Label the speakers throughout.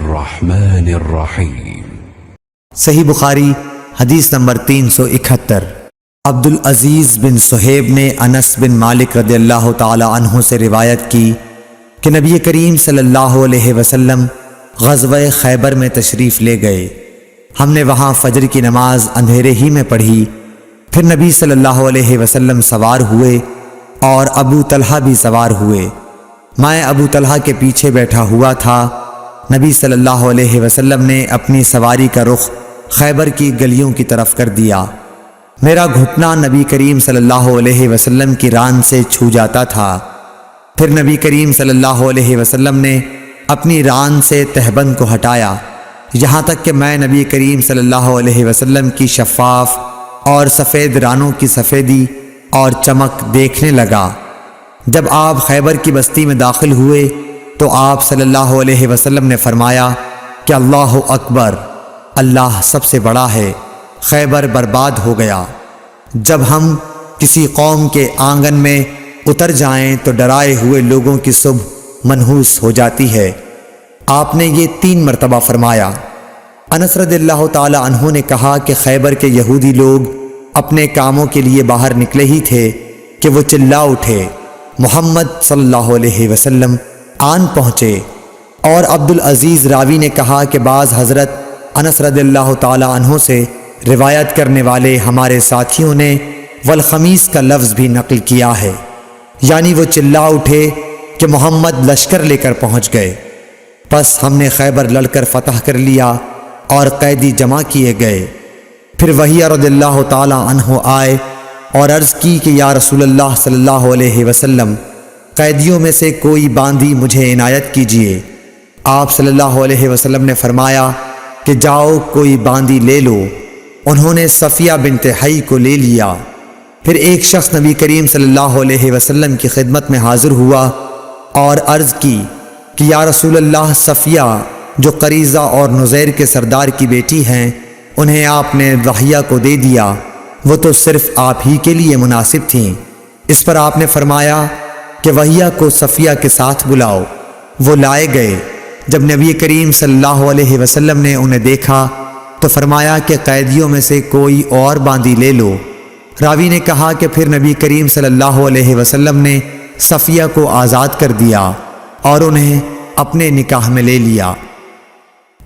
Speaker 1: الرحمن الرحیم۔
Speaker 2: صحیح بخاری حدیث نمبر 371۔ عبدالعزیز بن صہیب نے انس بن مالک رضی اللہ تعالی عنہ سے روایت کی کہ نبی کریم صلی اللہ علیہ وسلم غزوہ خیبر میں تشریف لے گئے۔ ہم نے وہاں فجر کی نماز اندھیرے ہی میں پڑھی، پھر نبی صلی اللہ علیہ وسلم سوار ہوئے اور ابو طلحہ بھی سوار ہوئے۔ میں ابو طلحہ کے پیچھے بیٹھا ہوا تھا۔ نبی صلی اللہ علیہ وسلم نے اپنی سواری کا رخ خیبر کی گلیوں کی طرف کر دیا۔ میرا گھٹنا نبی کریم صلی اللہ علیہ وسلم کی ران سے چھو جاتا تھا۔ پھر نبی کریم صلی اللہ علیہ وسلم نے اپنی ران سے تہبند کو ہٹایا، یہاں تک کہ میں نبی کریم صلی اللہ علیہ وسلم کی شفاف اور سفید رانوں کی سفیدی اور چمک دیکھنے لگا۔ جب آپ خیبر کی بستی میں داخل ہوئے تو آپ صلی اللہ علیہ وسلم نے فرمایا کہ اللہ اکبر، اللہ سب سے بڑا ہے، خیبر برباد ہو گیا۔ جب ہم کسی قوم کے آنگن میں اتر جائیں تو ڈرائے ہوئے لوگوں کی صبح منحوس ہو جاتی ہے۔ آپ نے یہ 3 مرتبہ فرمایا۔ انس رضی اللہ تعالی عنہ نے کہا کہ خیبر کے یہودی لوگ اپنے کاموں کے لیے باہر نکلے ہی تھے کہ وہ چلا اٹھے، محمد صلی اللہ علیہ وسلم آن پہنچے۔ اور عبدالعزیز راوی نے کہا کہ بعض حضرت انس رضی اللہ تعالی عنہ سے روایت کرنے والے ہمارے ساتھیوں نے والخمیس کا لفظ بھی نقل کیا ہے، یعنی وہ چلا اٹھے کہ محمد لشکر لے کر پہنچ گئے۔ پس ہم نے خیبر لڑ کر فتح کر لیا اور قیدی جمع کیے گئے۔ پھر وحیہ رضی اللہ تعالی عنہ آئے اور عرض کی کہ یا رسول اللہ صلی اللہ علیہ وسلم، قیدیوں میں سے کوئی باندی مجھے عنایت کیجیے۔ آپ صلی اللہ علیہ وسلم نے فرمایا کہ جاؤ کوئی باندی لے لو۔ انہوں نے صفیہ بنت حی کو لے لیا۔ پھر ایک شخص نبی کریم صلی اللہ علیہ وسلم کی خدمت میں حاضر ہوا اور عرض کی کہ یا رسول اللہ، صفیہ جو قریظہ اور نزیر کے سردار کی بیٹی ہیں، انہیں آپ نے وحیہ کو دے دیا، وہ تو صرف آپ ہی کے لیے مناسب تھیں۔ اس پر آپ نے فرمایا کہ وحیہ کو صفیہ کے ساتھ بلاؤ۔ وہ لائے گئے۔ جب نبی کریم صلی اللہ علیہ وسلم نے انہیں دیکھا تو فرمایا کہ قیدیوں میں سے کوئی اور باندی لے لو۔ راوی نے کہا کہ پھر نبی کریم صلی اللہ علیہ وسلم نے صفیہ کو آزاد کر دیا اور انہیں اپنے نکاح میں لے لیا۔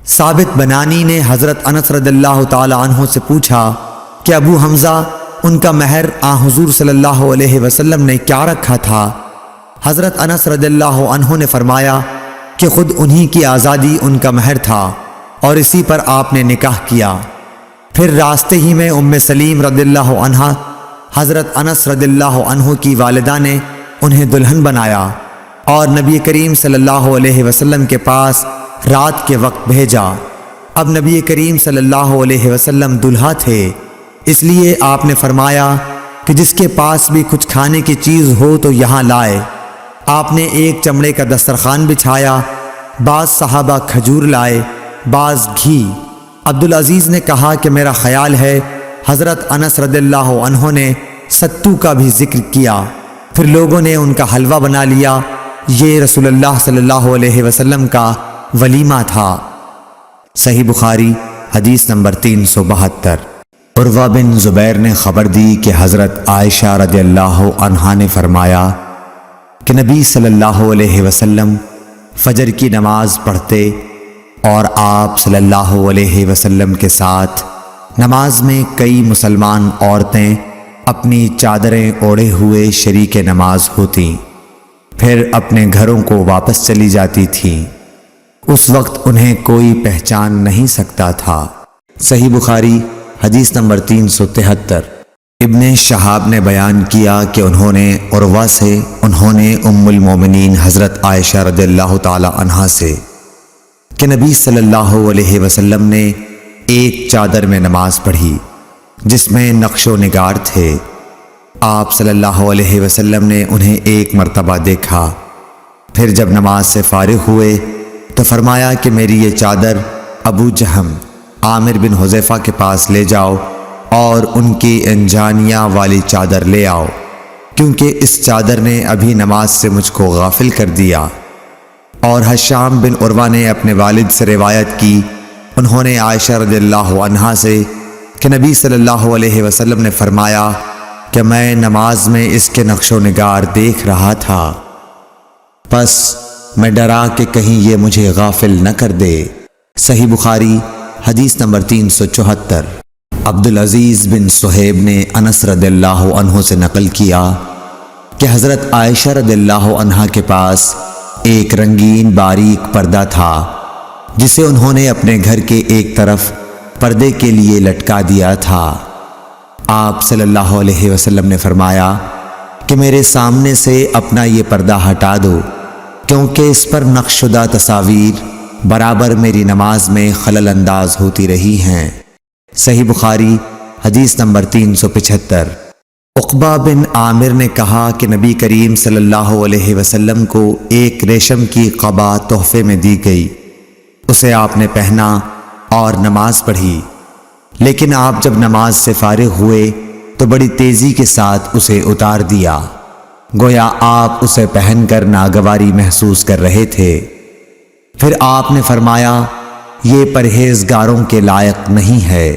Speaker 2: ثابت بنانی نے حضرت انس رضی اللہ تعالی عنہ سے پوچھا کہ ابو حمزہ، ان کا مہر حضور صلی اللہ علیہ وسلم نے کیا رکھا تھا؟ حضرت انس رضی اللہ عنہ نے فرمایا کہ خود انہی کی آزادی ان کا مہر تھا اور اسی پر آپ نے نکاح کیا۔ پھر راستے ہی میں ام سلیم رضی اللہ عنہ، حضرت انس رضی اللہ عنہ کی والدہ نے انہیں دلہن بنایا اور نبی کریم صلی اللہ علیہ وسلم کے پاس رات کے وقت بھیجا۔ اب نبی کریم صلی اللہ علیہ وسلم دلہا تھے، اس لیے آپ نے فرمایا کہ جس کے پاس بھی کچھ کھانے کی چیز ہو تو یہاں لائے۔ آپ نے ایک چمڑے کا دسترخوان بچھایا، بعض صحابہ کھجور لائے، بعض گھی۔ عبدالعزیز نے کہا کہ میرا خیال ہے حضرت انس رضی اللہ عنہ نے ستو کا بھی ذکر کیا۔ پھر لوگوں نے ان کا حلوہ بنا لیا۔ یہ رسول اللہ صلی اللہ علیہ وسلم کا ولیمہ تھا۔ صحیح بخاری حدیث نمبر 372۔ عروہ بن زبیر نے خبر دی کہ حضرت عائشہ رضی اللہ عنہا نے فرمایا کہ نبی صلی اللہ علیہ وسلم فجر کی نماز پڑھتے اور آپ صلی اللہ علیہ وسلم کے ساتھ نماز میں کئی مسلمان عورتیں اپنی چادریں اوڑھے ہوئے شریک نماز ہوتیں، پھر اپنے گھروں کو واپس چلی جاتی تھیں۔ اس وقت انہیں کوئی پہچان نہیں سکتا تھا۔ صحیح بخاری حدیث نمبر 373۔ ابن شہاب نے بیان کیا کہ انہوں نے عروہ سے، انہوں نے ام المومنین حضرت عائشہ رضی اللہ تعالی عنہا سے کہ نبی صلی اللہ علیہ وسلم نے ایک چادر میں نماز پڑھی جس میں نقش و نگار تھے۔ آپ صلی اللہ علیہ وسلم نے انہیں ایک مرتبہ دیکھا، پھر جب نماز سے فارغ ہوئے تو فرمایا کہ میری یہ چادر ابو جہم عامر بن حذیفہ کے پاس لے جاؤ اور ان کی انجانیہ والی چادر لے آؤ، کیونکہ اس چادر نے ابھی نماز سے مجھ کو غافل کر دیا۔ اور حشام بن عروہ نے اپنے والد سے روایت کی، انہوں نے عائشہ رضی اللہ عنہا سے کہ نبی صلی اللہ علیہ وسلم نے فرمایا کہ میں نماز میں اس کے نقش و نگار دیکھ رہا تھا، پس میں ڈرا کہ کہیں یہ مجھے غافل نہ کر دے۔ صحیح بخاری حدیث نمبر 374۔ عبدالعزیز بن صہیب نے انس رضی اللہ عنہ سے نقل کیا کہ حضرت عائشہ رضی اللہ عنہا کے پاس ایک رنگین باریک پردہ تھا جسے انہوں نے اپنے گھر کے ایک طرف پردے کے لیے لٹکا دیا تھا۔ آپ صلی اللہ علیہ وسلم نے فرمایا کہ میرے سامنے سے اپنا یہ پردہ ہٹا دو، کیونکہ اس پر نقش شدہ تصاویر برابر میری نماز میں خلل انداز ہوتی رہی ہیں۔ صحیح بخاری حدیث نمبر 375۔ عقبہ بن عامر نے کہا کہ نبی کریم صلی اللہ علیہ وسلم کو ایک ریشم کی قبا تحفے میں دی گئی، اسے آپ نے پہنا اور نماز پڑھی، لیکن آپ جب نماز سے فارغ ہوئے تو بڑی تیزی کے ساتھ اسے اتار دیا، گویا آپ اسے پہن کر ناگواری محسوس کر رہے تھے۔ پھر آپ نے فرمایا یہ پرہیزگاروں کے لائق نہیں ہے۔